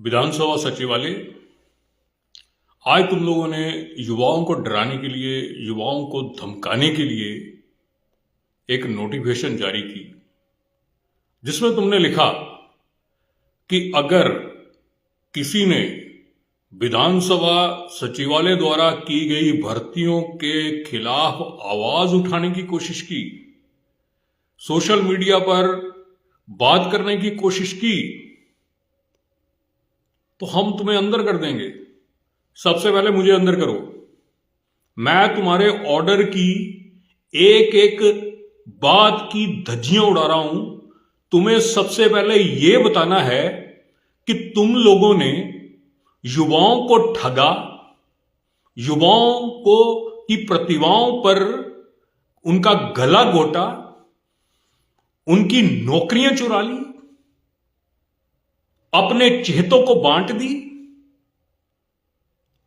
विधानसभा सचिवालय आज तुम लोगों ने युवाओं को डराने के लिए, युवाओं को धमकाने के लिए एक नोटिफिकेशन जारी की, जिसमें तुमने लिखा कि अगर किसी ने विधानसभा सचिवालय द्वारा की गई भर्तियों के खिलाफ आवाज उठाने की कोशिश की, सोशल मीडिया पर बात करने की कोशिश की, तो हम तुम्हें अंदर कर देंगे। सबसे पहले मुझे अंदर करो। मैं तुम्हारे ऑर्डर की एक एक बात की धज्जियां उड़ा रहा हूं। तुम्हें सबसे पहले यह बताना है कि तुम लोगों ने युवाओं को ठगा, युवाओं को की प्रतिभाओं पर उनका गला घोटा, उनकी नौकरियां चुरा ली, अपने चेहतों को बांट दी।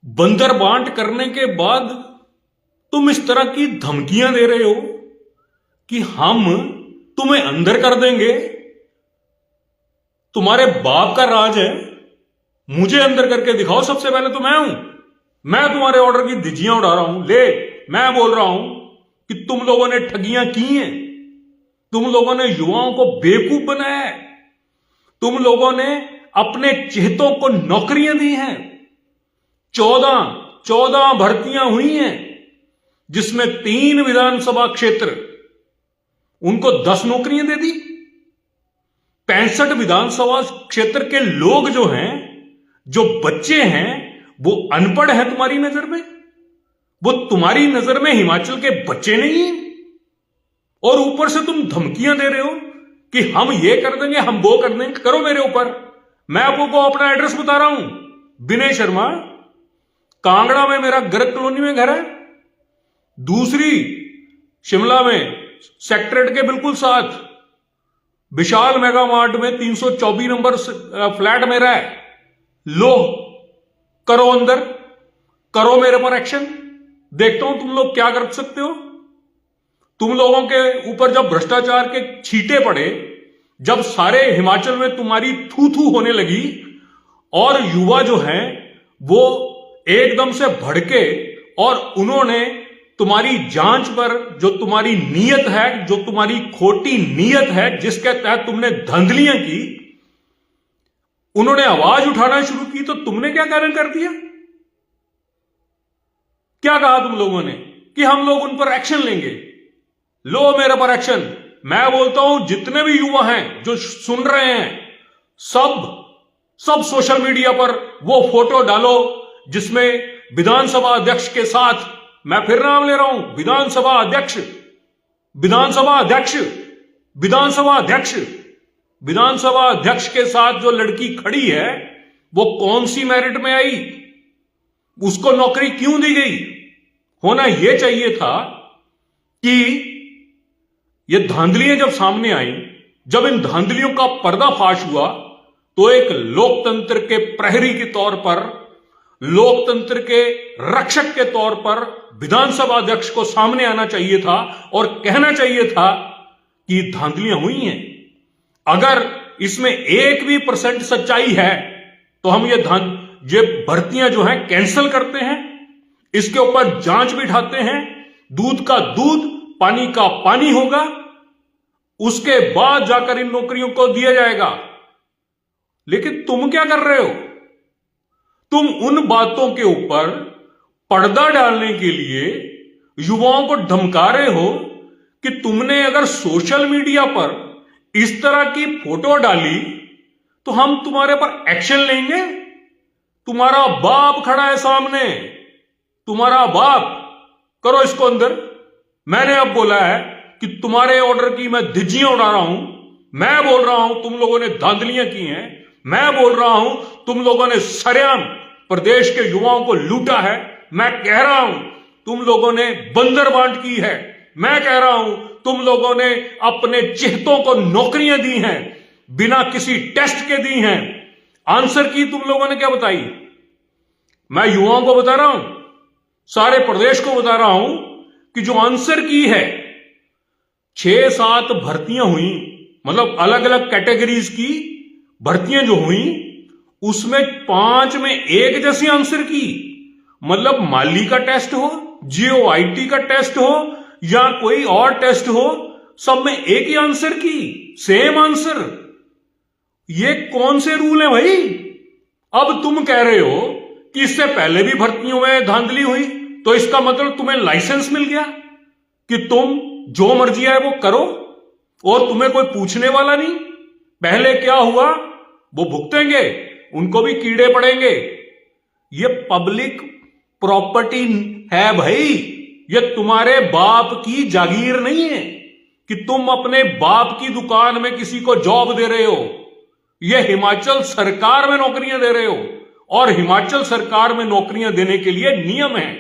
बंदर बांट करने के बाद तुम इस तरह की धमकियां दे रहे हो कि हम तुम्हें अंदर कर देंगे। तुम्हारे बाप का राज है, मुझे अंदर करके दिखाओ। सबसे पहले तो मैं हूं, मैं तुम्हारे ऑर्डर की धज्जियां उड़ा रहा हूं। मैं बोल रहा हूं कि तुम लोगों ने ठगियां की हैं, तुम लोगों ने युवाओं को बेवकूफ बनाया है, तुम लोगों ने अपने चेहतों को नौकरियां दी हैं। 14 भर्तियां हुई हैं, जिसमें 3 विधानसभा क्षेत्र, उनको 10 नौकरियां दे दी। 65 विधानसभा क्षेत्र के लोग जो हैं, जो बच्चे हैं, वो अनपढ़ हैं तुम्हारी नजर में। वो तुम्हारी नजर में हिमाचल के बच्चे नहीं हैं। और ऊपर से तुम धमकियां दे रहे हो कि हम ये कर देंगे, हम वो कर देंगे। करो मेरे ऊपर। मैं आपको अपना एड्रेस बता रहा हूं। विनय शर्मा, कांगड़ा में मेरा गर्ग कॉलोनी में घर है। दूसरी शिमला में सेक्रेटरीट के बिल्कुल साथ विशाल मेगा मार्ट में 324 नंबर फ्लैट मेरा है। लो, करो अंदर, करो मेरे पर एक्शन। देखता हूं तुम लोग क्या कर सकते हो। तुम लोगों के ऊपर जब भ्रष्टाचार के छींटे पड़े, जब सारे हिमाचल में तुम्हारी थू थू होने लगी और युवा जो हैं वो एकदम से भड़के और उन्होंने तुम्हारी जांच पर, जो तुम्हारी नीयत है, जो तुम्हारी खोटी नीयत है, जिसके तहत तुमने धांधलियां की, उन्होंने आवाज उठाना शुरू की, तो तुमने क्या कारण कर दिया? क्या कहा तुम लोगों ने कि हम लोग उन पर एक्शन लेंगे। लो मेरे पर एक्शन। मैं बोलता हूं जितने भी युवा हैं जो सुन रहे हैं, सब सोशल मीडिया पर वो फोटो डालो जिसमें विधानसभा अध्यक्ष के साथ, मैं फिर नाम ले रहा हूं, विधानसभा अध्यक्ष, विधानसभा अध्यक्ष, विधानसभा अध्यक्ष, विधानसभा अध्यक्ष के साथ जो लड़की खड़ी है वो कौन सी मेरिट में आई, उसको नौकरी क्यों दी गई। होना यह चाहिए था कि ये धांधलियां जब सामने आई, जब इन धांधलियों का पर्दाफाश हुआ, तो एक लोकतंत्र के प्रहरी के तौर पर, लोकतंत्र के रक्षक के तौर पर विधानसभा अध्यक्ष को सामने आना चाहिए था और कहना चाहिए था कि धांधलियां हुई हैं। अगर इसमें 1 भी % सच्चाई है तो हम ये भर्तियां जो हैं कैंसिल करते हैं, इसके ऊपर जांच बिठाते हैं, दूध का दूध, पानी का पानी होगा, उसके बाद जाकर इन नौकरियों को दिया जाएगा। लेकिन तुम क्या कर रहे हो? तुम उन बातों के ऊपर पर्दा डालने के लिए युवाओं को धमका रहे हो कि तुमने अगर सोशल मीडिया पर इस तरह की फोटो डाली तो हम तुम्हारे पर एक्शन लेंगे। तुम्हारा बाप खड़ा है सामने, तुम्हारा बाप। करो इसको अंदर। मैंने अब बोला है कि तुम्हारे ऑर्डर की मैं धज्जियां उड़ा रहा हूं। मैं बोल रहा हूं तुम लोगों ने धांधलियां की हैं। मैं बोल रहा हूं तुम लोगों ने सरेआम प्रदेश के युवाओं को लूटा है। मैं कह रहा हूं तुम लोगों ने बंदर बांट की है। मैं कह रहा हूं तुम लोगों ने अपने चेहतों को नौकरियां दी हैं, बिना किसी टेस्ट के दी हैं। आंसर की तुम लोगों ने क्या बताई? मैं युवाओं को बता रहा हूं, सारे प्रदेश को बता रहा हूं कि जो आंसर की है, 6-7 भर्तियां हुई, मतलब अलग अलग कैटेगरीज की भर्तियां जो हुई, उसमें 5 में एक जैसी आंसर की। मतलब माली का टेस्ट हो, जीओआईटी का टेस्ट हो या कोई और टेस्ट हो, सब में एक ही आंसर की, सेम आंसर। ये कौन से रूल है भाई? अब तुम कह रहे हो कि इससे पहले भी भर्तियों में धांधली हुई, तो इसका मतलब तुम्हें लाइसेंस मिल गया कि तुम जो मर्जी है वो करो और तुम्हें कोई पूछने वाला नहीं। पहले क्या हुआ वो भुगतेंगे, उनको भी कीड़े पड़ेंगे। ये पब्लिक प्रॉपर्टी है भाई, ये तुम्हारे बाप की जागीर नहीं है कि तुम अपने बाप की दुकान में किसी को जॉब दे रहे हो। ये हिमाचल सरकार में नौकरियां दे रहे हो और हिमाचल सरकार में नौकरियां देने के लिए नियम हैं,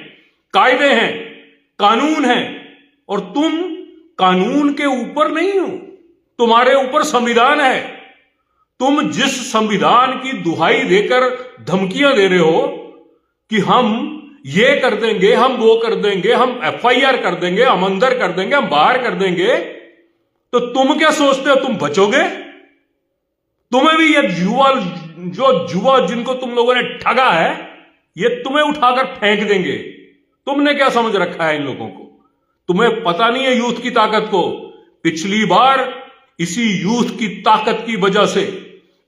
कायदे हैं, कानून हैं और तुम कानून के ऊपर नहीं हो, तुम्हारे ऊपर संविधान है। तुम जिस संविधान की दुहाई देकर धमकियां दे रहे हो कि हम ये कर देंगे, हम वो कर देंगे, हम एफआईआर कर देंगे, हम अंदर कर देंगे, हम बाहर कर देंगे, तो तुम क्या सोचते हो तुम बचोगे? तुम्हें भी ये युवा जिनको तुम लोगों ने ठगा है, ये तुम्हें उठाकर फेंक देंगे। तुमने क्या समझ रखा है इन लोगों को? तुम्हें पता नहीं है यूथ की ताकत को। पिछली बार इसी यूथ की ताकत की वजह से,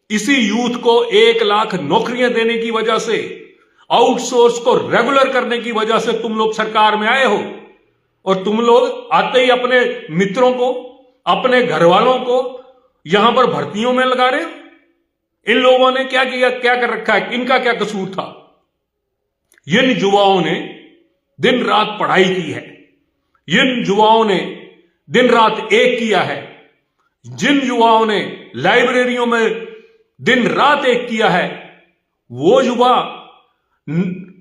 इसी यूथ को 1 लाख नौकरियां देने की वजह से, आउटसोर्स को रेगुलर करने की वजह से तुम लोग सरकार में आए हो। और तुम लोग आते ही अपने मित्रों को, अपने घर वालों को यहां पर भर्तियों में लगा रहे हो। इन लोगों ने क्या किया, क्या कर रखा है, इनका क्या कसूर था? इन युवाओं ने दिन रात पढ़ाई की है, इन युवाओं ने दिन रात एक किया है, जिन युवाओं ने लाइब्रेरियों में दिन रात एक किया है, वो युवा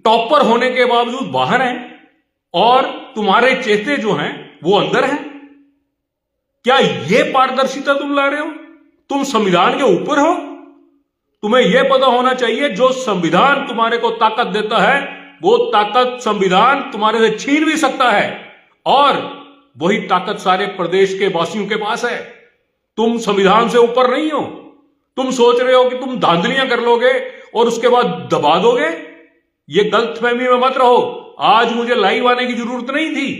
टॉपर होने के बावजूद बाहर हैं और तुम्हारे चेते जो हैं वो अंदर हैं। क्या ये पारदर्शिता तुम ला रहे हो? तुम संविधान के ऊपर हो। तुम्हें यह पता होना चाहिए जो संविधान तुम्हारे को ताकत देता है, वो ताकत संविधान तुम्हारे से छीन भी सकता है और वही ताकत सारे प्रदेश के वासियों के पास है। तुम संविधान से ऊपर नहीं हो। तुम सोच रहे हो कि तुम धांधलियां कर लोगे और उसके बाद दबा दोगे। ये गलतफहमी में मत रहो। आज मुझे लाइव आने की जरूरत नहीं थी,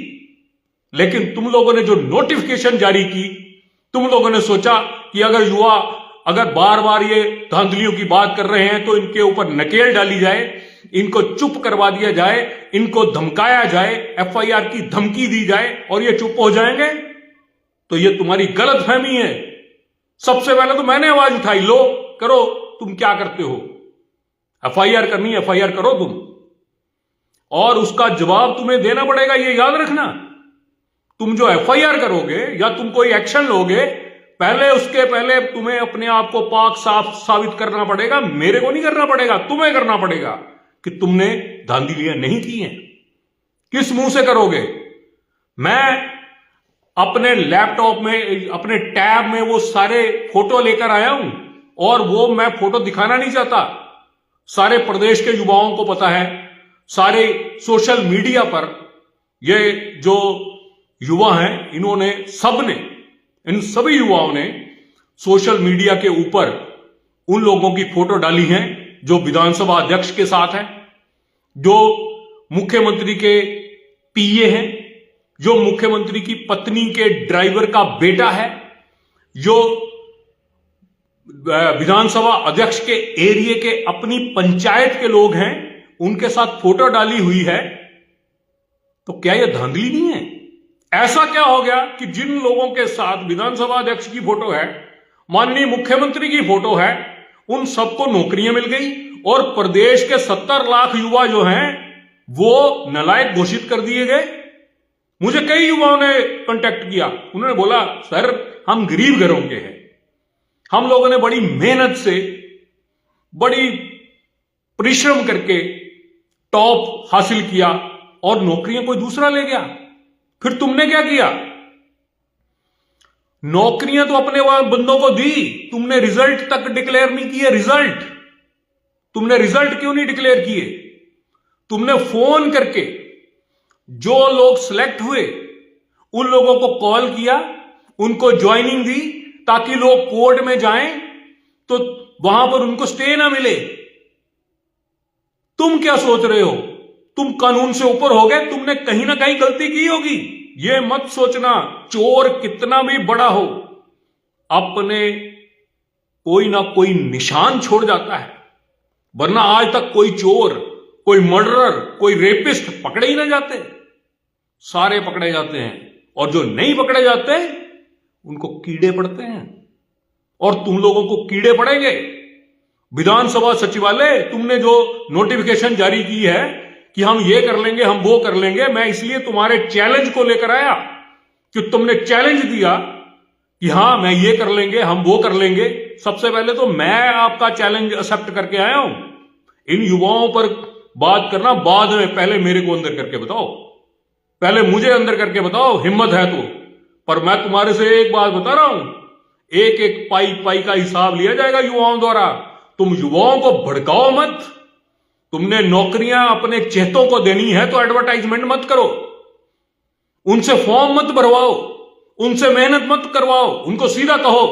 लेकिन तुम लोगों ने जो नोटिफिकेशन जारी की, तुम लोगों ने सोचा कि अगर युवा अगर बार बार ये धांधलियों की बात कर रहे हैं तो इनके ऊपर नकेल डाली जाए, इनको चुप करवा दिया जाए, इनको धमकाया जाए, एफआईआर की धमकी दी जाए और ये चुप हो जाएंगे। तो ये तुम्हारी गलतफहमी है। सबसे पहले तो मैंने आवाज उठाई, लो करो, तुम क्या करते हो? एफआईआर करनी है, एफआईआर करो तुम, और उसका जवाब तुम्हें देना पड़ेगा। ये याद रखना, तुम जो एफआईआर करोगे या तुम कोई एक्शन लोगे, उसके पहले तुम्हें अपने आप को पाक साफ साबित करना पड़ेगा। मेरे को नहीं करना पड़ेगा, तुम्हें करना पड़ेगा कि तुमने धांधलियां नहीं की हैं। किस मुंह से करोगे? मैं अपने लैपटॉप में, अपने टैब में वो सारे फोटो लेकर आया हूं और वो मैं फोटो दिखाना नहीं चाहता। सारे प्रदेश के युवाओं को पता है, सारे सोशल मीडिया पर ये जो युवा हैं, इन्होंने सबने, इन सभी युवाओं ने सोशल मीडिया के ऊपर उन लोगों की फोटो डाली हैं जो विधानसभा अध्यक्ष के साथ हैं, जो मुख्यमंत्री के पीए हैं, जो मुख्यमंत्री की पत्नी के ड्राइवर का बेटा है, जो विधानसभा अध्यक्ष के एरिया के अपनी पंचायत के लोग हैं, उनके साथ फोटो डाली हुई है। तो क्या यह धांधली नहीं है? ऐसा क्या हो गया कि जिन लोगों के साथ विधानसभा अध्यक्ष की फोटो है, माननीय मुख्यमंत्री की फोटो है, उन सबको नौकरियां मिल गई और प्रदेश के 70 लाख युवा जो हैं वो नालायक घोषित कर दिए गए। मुझे कई युवाओं ने कांटेक्ट किया, उन्होंने बोला सर हम गरीब घरों के हैं, हम लोगों ने बड़ी मेहनत से, बड़ी परिश्रम करके टॉप हासिल किया और नौकरियां कोई दूसरा ले गया। फिर तुमने क्या किया? नौकरियां तो अपने बंदों को दी, तुमने रिजल्ट तक डिक्लेयर नहीं किए। रिजल्ट तुमने रिजल्ट क्यों नहीं डिक्लेयर किए? तुमने फोन करके जो लोग सिलेक्ट हुए उन लोगों को कॉल किया, उनको ज्वाइनिंग दी ताकि लोग कोर्ट में जाएं तो वहां पर उनको स्टे ना मिले। तुम क्या सोच रहे हो? तुम कानून से ऊपर हो गए? तुमने कहीं ना कहीं गलती की होगी। यह मत सोचना चोर कितना भी बड़ा हो अपने कोई ना कोई निशान छोड़ जाता है, वरना आज तक कोई चोर, कोई मर्डरर, कोई रेपिस्ट पकड़े ही ना जाते। सारे पकड़े जाते हैं, और जो नहीं पकड़े जाते उनको कीड़े पड़ते हैं, और तुम लोगों को कीड़े पड़ेंगे। विधानसभा सचिवालय, तुमने जो नोटिफिकेशन जारी की है कि हम ये कर लेंगे, हम वो कर लेंगे, मैं इसलिए तुम्हारे चैलेंज को लेकर आया कि तुमने चैलेंज दिया कि हां मैं ये कर लेंगे, हम वो कर लेंगे। सबसे पहले तो मैं आपका चैलेंज एक्सेप्ट करके आया हूं। इन युवाओं पर बात करना बाद में, पहले मेरे को अंदर करके बताओ, पहले मुझे अंदर करके बताओ, हिम्मत है तो। पर मैं तुम्हारे से एक बात बता रहा हूं, एक एक पाई पाई का हिसाब लिया जाएगा युवाओं द्वारा। तुम युवाओं को भड़काओ मत। तुमने नौकरियां अपने चेतों को देनी है तो एडवर्टाइजमेंट मत करो, उनसे फॉर्म मत भरवाओ, उनसे मेहनत मत करवाओ। उनको सीधा कहो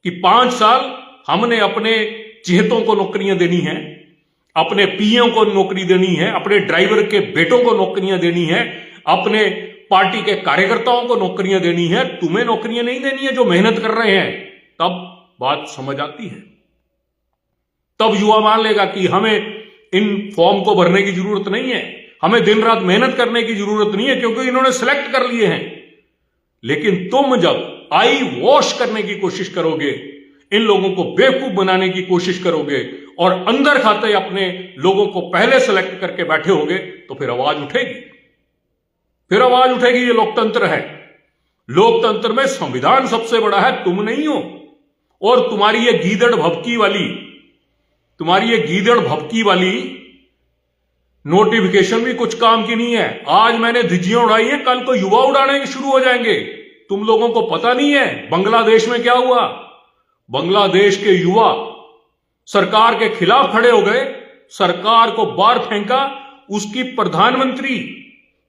कि 5 साल हमने अपने चेतों को नौकरियां देनी है, अपने पीओ को नौकरी देनी है, अपने ड्राइवर के बेटों को नौकरियां देनी है, अपने पार्टी के कार्यकर्ताओं को नौकरियां देनी है। तुम्हें नौकरियां नहीं देनी है जो मेहनत कर रहे हैं। तब बात समझ आती है, तब युवा मान लेगा कि हमें इन फॉर्म को भरने की जरूरत नहीं है, हमें दिन रात मेहनत करने की जरूरत नहीं है, क्योंकि इन्होंने सिलेक्ट कर लिए हैं। लेकिन तुम जब आई वॉश करने की कोशिश करोगे, इन लोगों को बेवकूफ बनाने की कोशिश करोगे, और अंदर खाते अपने लोगों को पहले सेलेक्ट करके बैठे होगे, तो फिर आवाज उठेगी, फिर आवाज उठेगी। ये लोकतंत्र है। लोकतंत्र में संविधान सबसे बड़ा है, तुम नहीं हो। और तुम्हारी ये गीदड़ भभकी वाली नोटिफिकेशन भी कुछ काम की नहीं है। आज मैंने धिज्जियां उड़ाई हैं, कल को युवा उड़ाने शुरू हो जाएंगे। तुम लोगों को पता नहीं है बांग्लादेश में क्या हुआ। बांग्लादेश के युवा सरकार के खिलाफ खड़े हो गए, सरकार को बाहर फेंका। उसकी प्रधानमंत्री,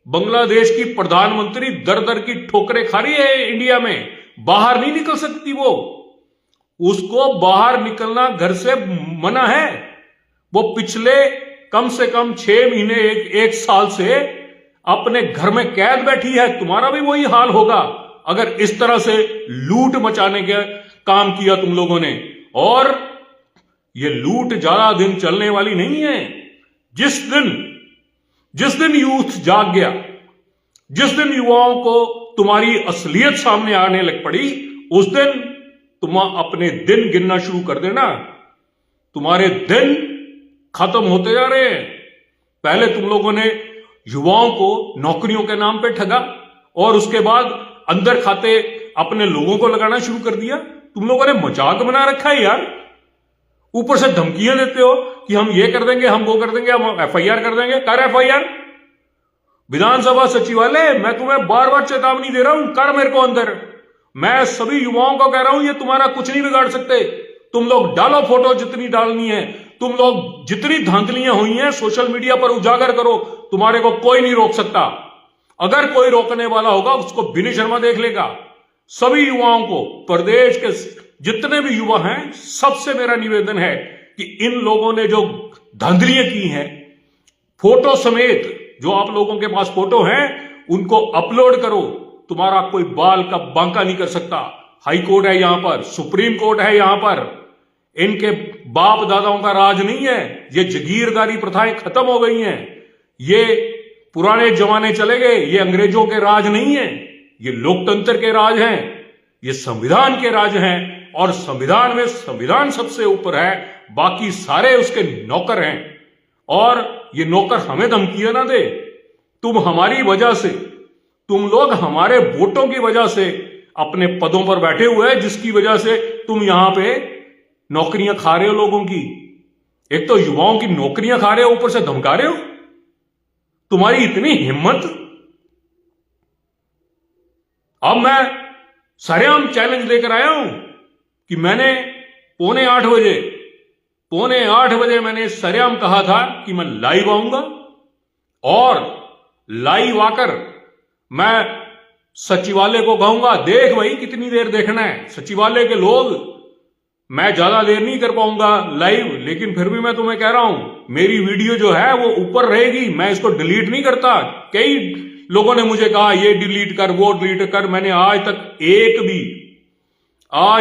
बांग्लादेश की प्रधानमंत्री दर दर की ठोकरें खा रही है इंडिया में, बाहर नहीं निकल सकती वो। उसको बाहर निकलना घर से मना है। वो पिछले कम से कम 6 महीने, एक साल से अपने घर में कैद बैठी है। तुम्हारा भी वही हाल होगा अगर इस तरह से लूट मचाने का काम किया तुम लोगों ने। और ये लूट ज्यादा दिन चलने वाली नहीं है। जिस दिन यूथ जाग गया, जिस दिन युवाओं को तुम्हारी असलियत सामने आने लग पड़ी, उस दिन तुम अपने दिन गिनना शुरू कर देना। तुम्हारे दिन खत्म होते जा रहे हैं। पहले तुम लोगों ने युवाओं को नौकरियों के नाम पे ठगा, और उसके बाद अंदर खाते अपने लोगों को लगाना शुरू कर दिया। तुम लोगों ने मजाक बना रखा है यार। ऊपर से धमकियां देते हो कि हम ये कर देंगे, हम वो कर देंगे, हम एफआईआर कर देंगे। कर एफआईआर। विधानसभा सचिवालय, मैं तुम्हें बार बार चेतावनी दे रहा हूं, कर मेरे को अंदर। मैं सभी युवाओं को कह रहा हूं, ये तुम्हारा कुछ नहीं बिगाड़ सकते। तुम लोग डालो फोटो जितनी डालनी है, तुम लोग जितनी धांधलियां हुई हैं सोशल मीडिया पर उजागर करो, तुम्हारे को कोई नहीं रोक सकता। अगर कोई रोकने वाला होगा उसको विनय शर्मा देख लेगा। सभी युवाओं को, प्रदेश के जितने भी युवा हैं, सबसे मेरा निवेदन है कि इन लोगों ने जो धांधलियां की हैं, फोटो समेत जो आप लोगों के पास फोटो हैं उनको अपलोड करो। तुम्हारा कोई बाल का बांका नहीं कर सकता। हाई कोर्ट है यहां पर, सुप्रीम कोर्ट है यहां पर। इनके बाप दादाओं का राज नहीं है। ये जागीरदारी प्रथाएं खत्म हो गई हैं। ये पुराने जमाने चले गए। ये अंग्रेजों के राज नहीं है, ये लोकतंत्र के राज हैं, ये संविधान के राज हैं। और संविधान में संविधान सबसे ऊपर है, बाकी सारे उसके नौकर हैं। और ये नौकर हमें धमकियां ना दे। तुम हमारी वजह से, तुम लोग हमारे वोटों की वजह से अपने पदों पर बैठे हुए हैं, जिसकी वजह से तुम यहां पे नौकरियां खा रहे हो लोगों की। एक तो युवाओं की नौकरियां खा रहे हो, ऊपर से धमका रहे हो। तुम्हारी इतनी हिम्मत। अब मैं सरेआम चैलेंज लेकर आया हूं कि मैंने पौने आठ बजे मैंने सरेआम कहा था कि मैं लाइव आऊंगा, और लाइव आकर मैं सचिवालय को कहूंगा, देख भाई कितनी देर देखना है। सचिवालय के लोग मैं ज्यादा देर नहीं कर पाऊंगा लाइव, लेकिन फिर भी मैं तुम्हें कह रहा हूं मेरी वीडियो जो है वो ऊपर रहेगी, मैं इसको डिलीट नहीं करता। कई लोगों ने मुझे कहा ये डिलीट कर, वो डिलीट कर, मैंने आज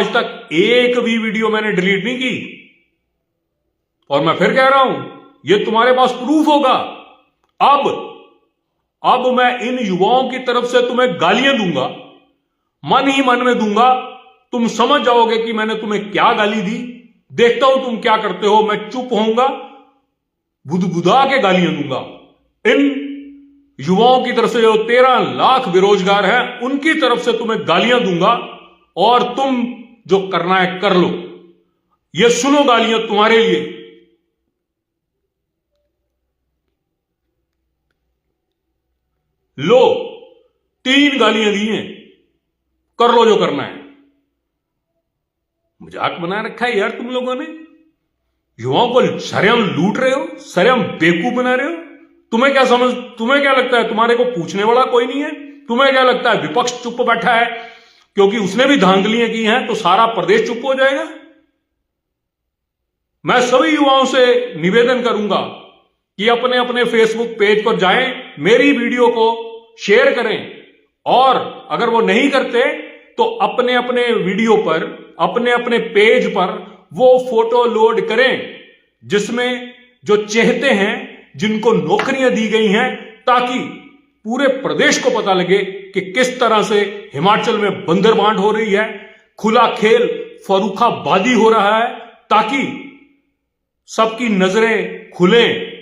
तक एक भी वीडियो मैंने डिलीट नहीं की। और मैं फिर कह रहा हूं ये तुम्हारे पास प्रूफ होगा। अब मैं इन युवाओं की तरफ से तुम्हें गालियां दूंगा, मन ही मन में दूंगा, तुम समझ जाओगे कि मैंने तुम्हें क्या गाली दी। देखता हूं तुम क्या करते हो, मैं चुप होऊंगा, बुदबुदा के गालियां दूंगा। इन युवाओं की तरफ से जो 13 लाख बेरोजगार हैं उनकी तरफ से तुम्हें गालियां दूंगा, और तुम जो करना है कर लो। ये सुनो गालियां तुम्हारे लिए। लो, 3 गालियां दी हैं, कर लो जो करना है। मजाक बना रखा है यार तुम लोगों ने, युवाओं को सरेआम लूट रहे हो, सरेआम बेवकूफ बना रहे हो। तुम्हें क्या लगता है तुम्हारे को पूछने वाला कोई नहीं है? तुम्हें क्या लगता है विपक्ष चुप बैठा है क्योंकि उसने भी धांधलियां की हैं तो सारा प्रदेश चुप हो जाएगा? मैं सभी युवाओं से निवेदन करूंगा कि अपने अपने फेसबुक पेज पर जाएं, मेरी वीडियो को शेयर करें, और अगर वो नहीं करते तो अपने अपने वीडियो पर, अपने अपने पेज पर वो फोटो लोड करें जिसमें जो चेहते हैं, जिनको नौकरियां दी गई हैं, ताकि पूरे प्रदेश को पता लगे कि किस तरह से हिमाचल में बंदरबांट हो रही है, खुला खेल फरूखाबादी हो रहा है, ताकि सबकी नजरें खुलें।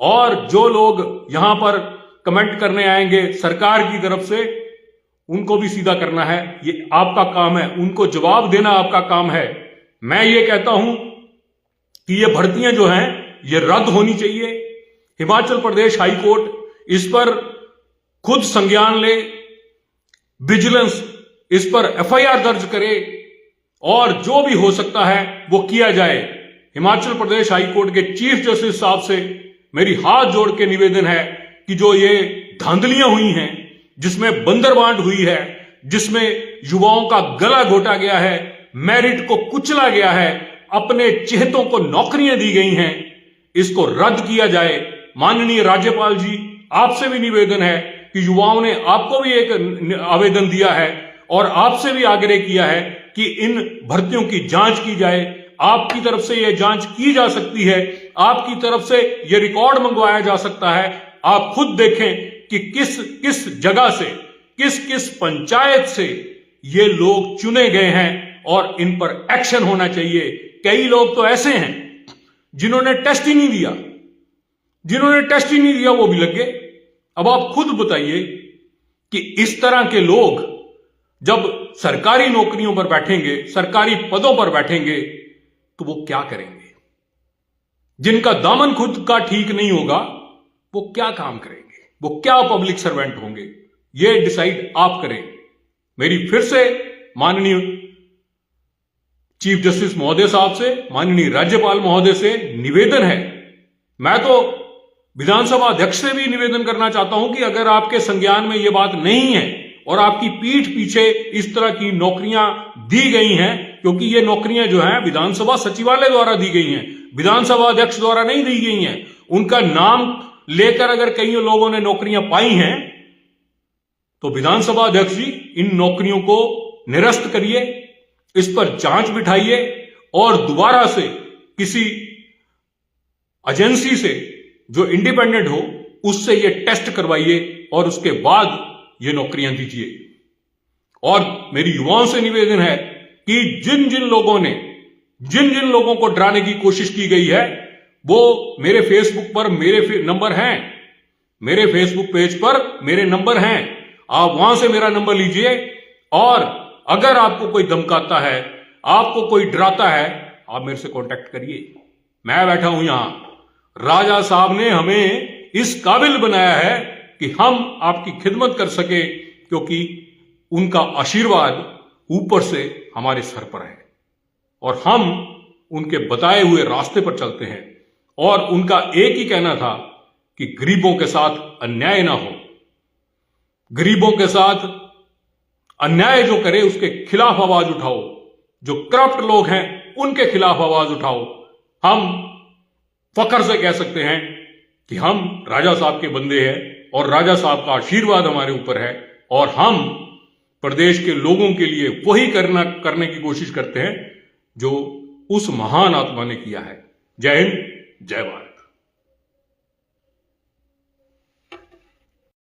और जो लोग यहां पर कमेंट करने आएंगे सरकार की तरफ से, उनको भी सीधा करना है, ये आपका काम है, उनको जवाब देना आपका काम है। मैं ये कहता हूं कि ये भर्तियां जो हैं ये रद्द होनी चाहिए। हिमाचल प्रदेश हाई कोर्ट इस पर खुद संज्ञान ले, विजिलेंस इस पर एफआईआर दर्ज करे, और जो भी हो सकता है वो किया जाए। हिमाचल प्रदेश हाई कोर्ट के चीफ जस्टिस साहब से मेरी हाथ जोड़ के निवेदन है कि जो ये धांधलियां हुई हैं, जिसमें बंदरबांट हुई है, जिसमें युवाओं का गला घोटा गया है, मेरिट को कुचला गया है, अपने चेहतों को नौकरियां दी गई हैं, इसको रद्द किया जाए। माननीय राज्यपाल जी, आपसे भी निवेदन है कि युवाओं ने आपको भी एक आवेदन दिया है और आपसे भी आग्रह किया है कि इन भर्तियों की जांच की जाए। आपकी तरफ से यह जांच की जा सकती है, आपकी तरफ से यह रिकॉर्ड मंगवाया जा सकता है। आप खुद देखें कि किस किस जगह से, किस किस पंचायत से ये लोग चुने गए हैं, और इन पर एक्शन होना चाहिए। कई लोग तो ऐसे हैं जिन्होंने टेस्ट ही नहीं दिया, वो भी लग गए। अब आप खुद बताइए कि इस तरह के लोग जब सरकारी नौकरियों पर बैठेंगे, सरकारी पदों पर बैठेंगे, तो वो क्या करेंगे? जिनका दामन खुद का ठीक नहीं होगा वो क्या काम करेंगे? वो क्या पब्लिक सर्वेंट होंगे? ये डिसाइड आप करें। मेरी फिर से माननीय चीफ जस्टिस महोदय साहब से, माननीय राज्यपाल महोदय से निवेदन है। मैं तो विधानसभा अध्यक्ष से भी निवेदन करना चाहता हूं कि अगर आपके संज्ञान में यह बात नहीं है और आपकी पीठ पीछे इस तरह की नौकरियां दी गई हैं, क्योंकि ये नौकरियां जो हैं विधानसभा सचिवालय द्वारा दी गई हैं, विधानसभा अध्यक्ष द्वारा नहीं दी गई हैं। उनका नाम लेकर अगर कई लोगों ने नौकरियां पाई हैं, तो विधानसभा अध्यक्ष जी इन नौकरियों को निरस्त करिए, इस पर जांच बिठाइए, और दोबारा से किसी एजेंसी से जो इंडिपेंडेंट हो उससे ये टेस्ट करवाइए, और उसके बाद ये नौकरियां दीजिए। और मेरी युवाओं से निवेदन है कि जिन जिन लोगों को डराने की कोशिश की गई है, वो मेरे फेसबुक पर मेरे नंबर हैं, मेरे फेसबुक पेज पर मेरे नंबर हैं, आप वहां से मेरा नंबर लीजिए। और अगर आपको कोई धमकाता है, आपको कोई डराता है, आप मेरे से कांटेक्ट करिए। मैं बैठा हूं यहां, राजा साहब ने हमें इस काबिल बनाया है कि हम आपकी खिदमत कर सके, क्योंकि उनका आशीर्वाद ऊपर से हमारे सर पर है, और हम उनके बताए हुए रास्ते पर चलते हैं। और उनका एक ही कहना था कि गरीबों के साथ अन्याय ना हो, गरीबों के साथ अन्याय जो करे उसके खिलाफ आवाज उठाओ, जो करप्ट लोग हैं उनके खिलाफ आवाज उठाओ। हम फख्र से कह सकते हैं कि हम राजा साहब के बंदे हैं और राजा साहब का आशीर्वाद हमारे ऊपर है और हम प्रदेश के लोगों के लिए वही करने की कोशिश करते हैं जो उस महान आत्मा ने किया है। जय हिंद, जय भारत।